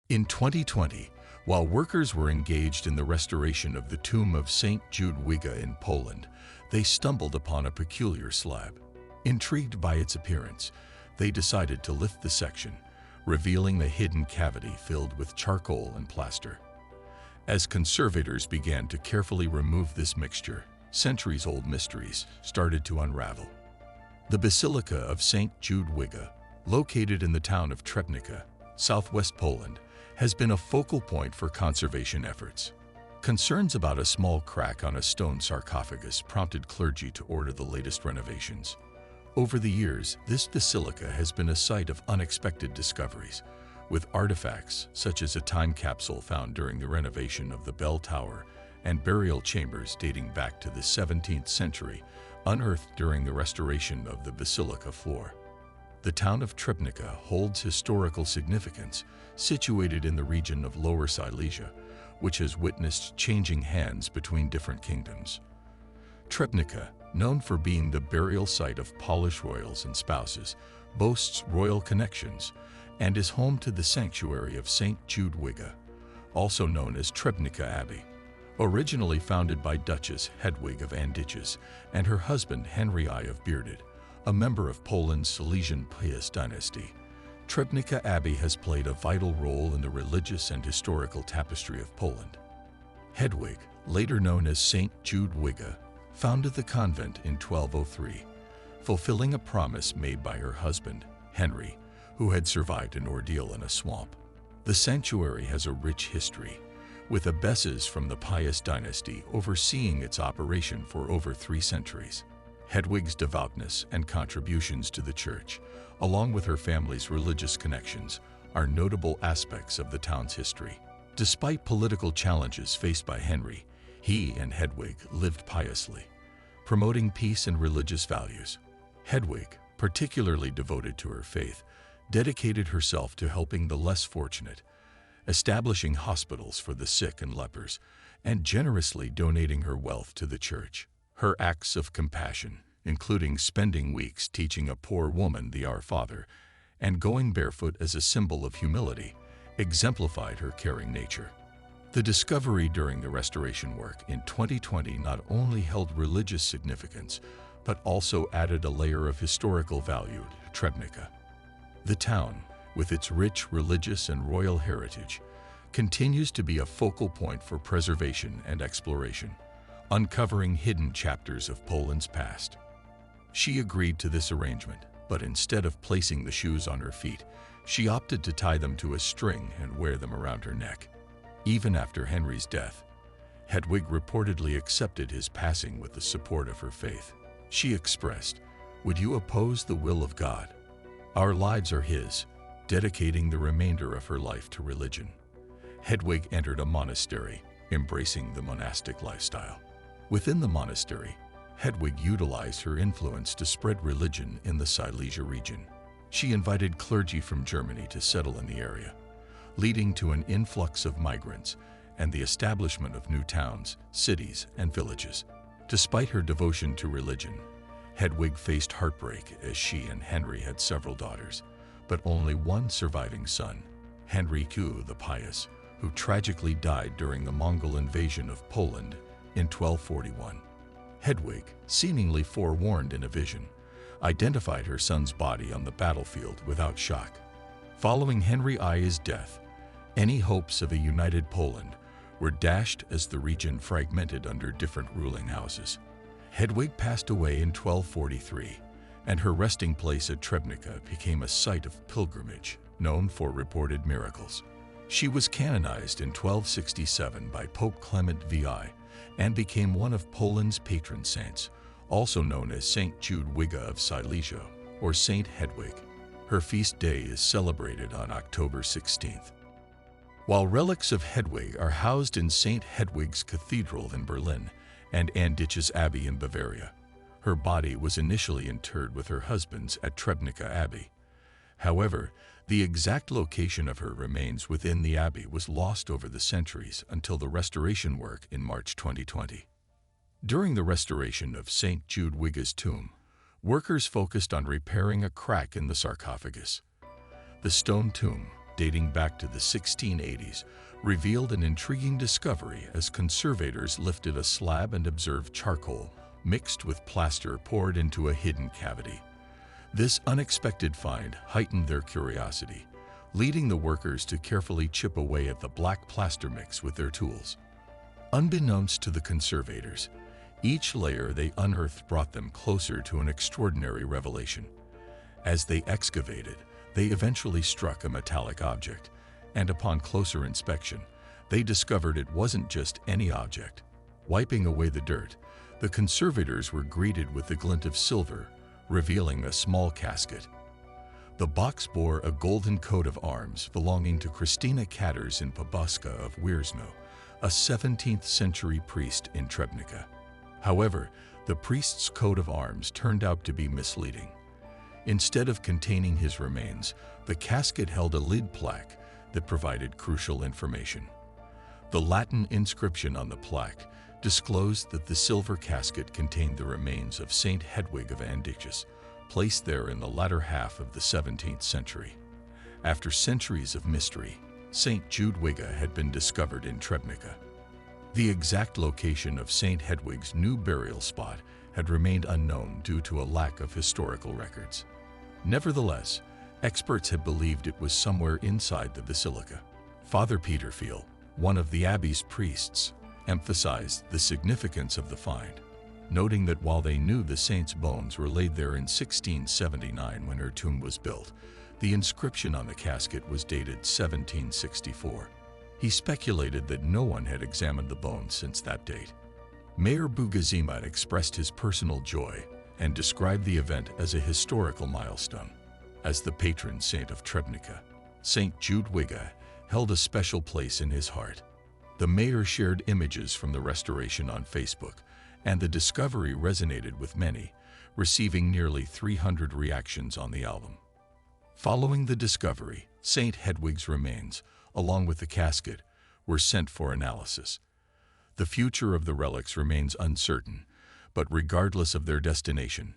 In 2020, while workers were engaged in the restoration of the tomb of Saint Jadwiga in Poland, they stumbled upon a peculiar slab. Intrigued by its appearance, they decided to lift the section, revealing the hidden cavity filled with charcoal and plaster. As conservators began to carefully remove this mixture, centuries-old mysteries started to unravel. The Basilica of Saint Jadwiga, located in the town of Trebnica, southwest Poland, has been a focal point for conservation efforts. Concerns about a small crack on a stone sarcophagus prompted clergy to order the latest renovations. Over the years, this basilica has been a site of unexpected discoveries, with artifacts such as a time capsule found during the renovation of the bell tower and burial chambers dating back to the 17th century unearthed during the restoration of the basilica floor. The town of Trebnica holds historical significance, situated in the region of Lower Silesia, which has witnessed changing hands between different kingdoms. Trebnica, known for being the burial site of Polish royals and spouses, boasts royal connections and is home to the sanctuary of Saint Jadwiga, also known as Trebnica Abbey. Originally founded by Duchess Hedwig of Anditches and her husband Henry I of Bearded, a member of Poland's Silesian Piast dynasty, Trebnica Abbey has played a vital role in the religious and historical tapestry of Poland. Hedwig, later known as Saint Jadwiga, founded the convent in 1203, fulfilling a promise made by her husband, Henry, who had survived an ordeal in a swamp. The sanctuary has a rich history, with abbesses from the Piast dynasty overseeing its operation for over 3 centuries. Hedwig's devoutness and contributions to the church, along with her family's religious connections, are notable aspects of the town's history. Despite political challenges faced by Henry, he and Hedwig lived piously, promoting peace and religious values. Hedwig, particularly devoted to her faith, dedicated herself to helping the less fortunate, establishing hospitals for the sick and lepers, and generously donating her wealth to the church. Her acts of compassion, including spending weeks teaching a poor woman the Our Father and going barefoot as a symbol of humility, exemplified her caring nature. The discovery during the restoration work in 2020 not only held religious significance, but also added a layer of historical value to Trebnica. The town, with its rich religious and royal heritage, continues to be a focal point for preservation and exploration, uncovering hidden chapters of Poland's past. She agreed to this arrangement, but instead of placing the shoes on her feet, she opted to tie them to a string and wear them around her neck. Even after Henry's death, Hedwig reportedly accepted his passing with the support of her faith. She expressed, "Would you oppose the will of God? Our lives are His," dedicating the remainder of her life to religion. Hedwig entered a monastery, embracing the monastic lifestyle. Within the monastery, Hedwig utilized her influence to spread religion in the Silesia region. She invited clergy from Germany to settle in the area, leading to an influx of migrants and the establishment of new towns, cities, and villages. Despite her devotion to religion, Hedwig faced heartbreak as she and Henry had several daughters, but only one surviving son, Henry II the Pious, who tragically died during the Mongol invasion of Poland in 1241. Hedwig, seemingly forewarned in a vision, identified her son's body on the battlefield without shock. Following Henry I's death, any hopes of a united Poland were dashed as the region fragmented under different ruling houses. Hedwig passed away in 1243, and her resting place at Trebnica became a site of pilgrimage known for reported miracles. She was canonized in 1267 by Pope Clement VI and became one of Poland's patron saints, also known as Saint Jadwiga of Silesia or Saint Hedwig. Her feast day is celebrated on October 16th. While relics of Hedwig are housed in Saint Hedwig's Cathedral in Berlin and Anditches Abbey in Bavaria, her body was initially interred with her husband's at Trebnica Abbey. However, the exact location of her remains within the abbey was lost over the centuries until the restoration work in March 2020. During the restoration of Saint Jadwiga's tomb, workers focused on repairing a crack in the sarcophagus. The stone tomb, dating back to the 1680s, revealed an intriguing discovery as conservators lifted a slab and observed charcoal mixed with plaster poured into a hidden cavity. This unexpected find heightened their curiosity, leading the workers to carefully chip away at the black plaster mix with their tools. Unbeknownst to the conservators, each layer they unearthed brought them closer to an extraordinary revelation. As they excavated, they eventually struck a metallic object, and upon closer inspection, they discovered it wasn't just any object. Wiping away the dirt, the conservators were greeted with the glint of silver, revealing a small casket. The box bore a golden coat of arms belonging to Christina Katters in Poboska of Wierzno, a 17th century priest in Trebnica. However, the priest's coat of arms turned out to be misleading. Instead of containing his remains, the casket held a lid plaque that provided crucial information. The Latin inscription on the plaque disclosed that the silver casket contained the remains of Saint Hedwig of Andechs, placed there in the latter half of the 17th century. After centuries of mystery, Saint Jadwiga had been discovered in Trebnica. The exact location of Saint Hedwig's new burial spot had remained unknown due to a lack of historical records. Nevertheless, experts had believed it was somewhere inside the basilica. Father Peter Fiel, one of the abbey's priests, emphasized the significance of the find, noting that while they knew the saint's bones were laid there in 1679 when her tomb was built, the inscription on the casket was dated 1764. He speculated that no one had examined the bones since that date. Mayor Bugazima expressed his personal joy and described the event as a historical milestone. As the patron saint of Trebnica, Saint Jadwiga held a special place in his heart. The mayor shared images from the restoration on Facebook, and the discovery resonated with many, receiving nearly 300 reactions on the album. Following the discovery, Saint Hedwig's remains, along with the casket, were sent for analysis. The future of the relics remains uncertain, but regardless of their destination,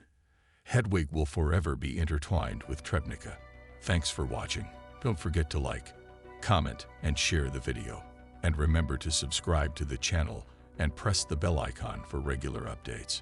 Hedwig will forever be intertwined with Trebnica. Thanks for watching. Don't forget to like, comment, and share the video. And remember to subscribe to the channel and press the bell icon for regular updates.